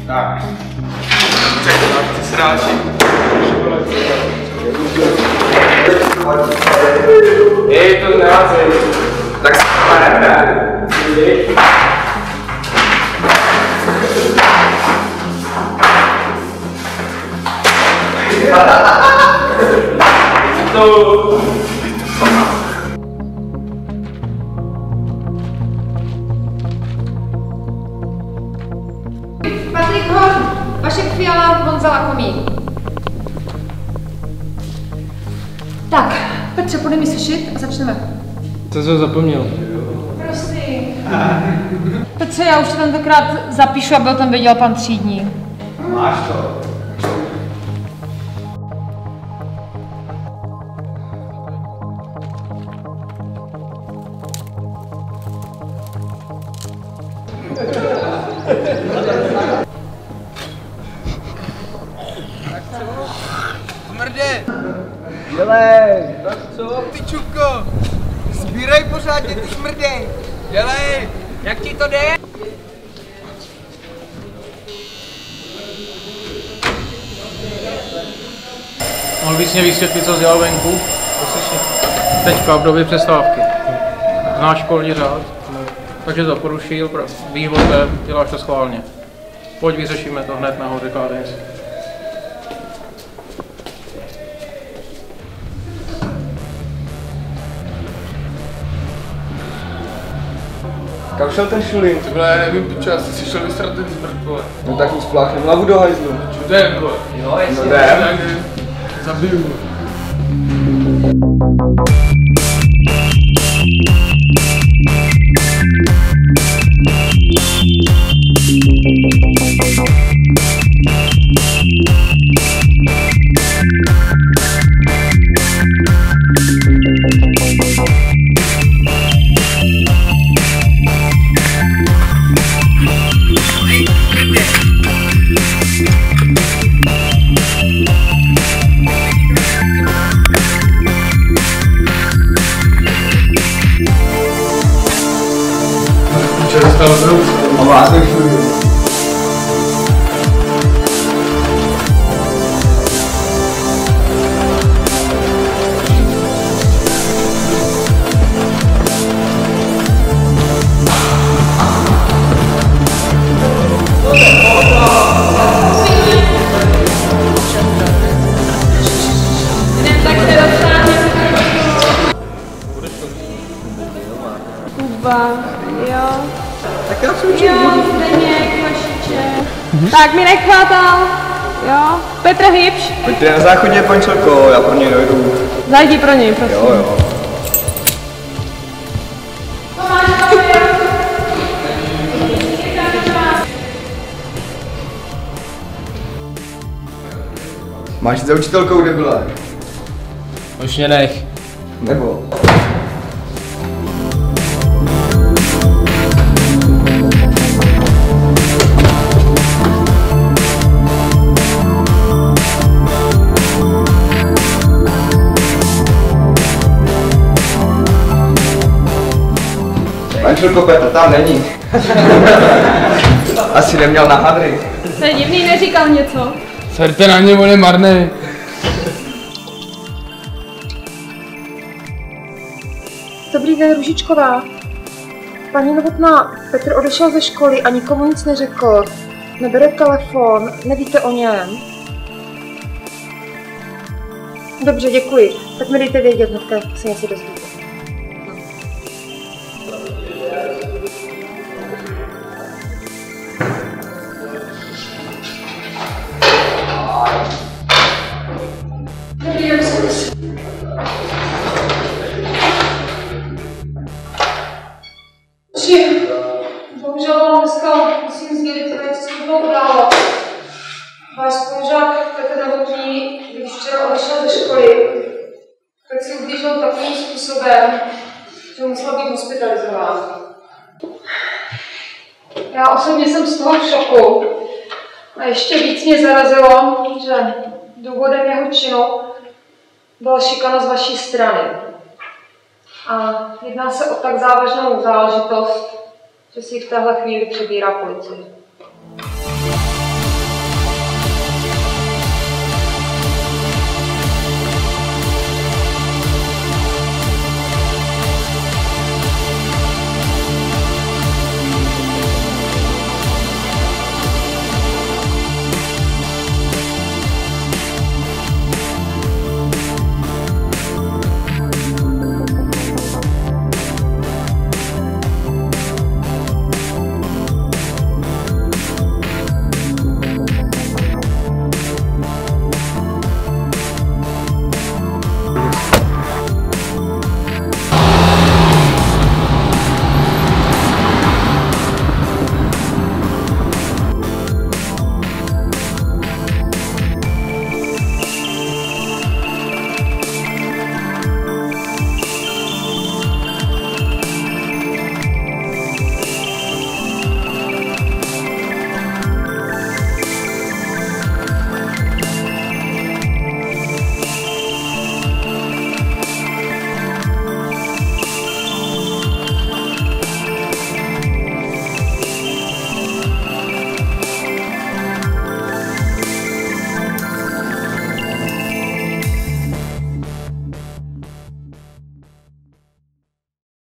Tak. Ty sráči. Hej, to znácej. Tak se parada. Patrik Horn, Vašek Fiala, Honza Lakomý. Tak, Petře, podej mi sešit a začneme. Co jsi zapomněl? Prosím. Petře, já už to tentokrát zapíšu, aby o tom věděl pan třídní. Máš to. Smrde! Dělej! Tak co? Ty čupko! Sbírej pořádně, ty smrdej! Dělej! Jak ti to jde? Mohl bys mě vysvětlit, co dělal venku? Teďka v době přestávky. Znáš školní řád? Takže to porušil, vývodem, děláš to schválně. Pojď, vyřešíme to hned nahoře KDS. Kam šel ten Šulín? Ty vole, já nevím, pičo, já jsi si šel vystrat ten zmrt, vole. No tak mu spláchnem hlavu do hajzlu. Čo jdem, vole? Jo, jestli No jdem. Zabiju. A má ten Šulín. Kuba, jo. Tak já jsem Jo, Zdeněk, Vašiček. Tak, Mirek Chátal. Jo. Petr Hybš. Petr je na záchodě, pančelko, já pro něj dojdu. Zajdi pro něj, prosím. Jo, jo. Máš jít za učitelkou, kde byla? Už mě nech. Nebo? Pančelko, Petr tam není. Asi neměl na hadry. To je divný, neříkal něco. Serte na ně, on je marný. Dobrý den, Růžičková. Paní Novotná, Petr odešel ze školy a nikomu nic neřekl. Nebere telefon, nevíte o něm. Dobře, děkuji. Tak mi dejte vědět, hnedka se něco dozvíte. Já osobně jsem z toho v šoku. A ještě víc mě zarazilo, že důvodem jeho činu byla šikana z vaší strany. A jedná se o tak závažnou záležitost, že si ji v téhle chvíli přebírá policie.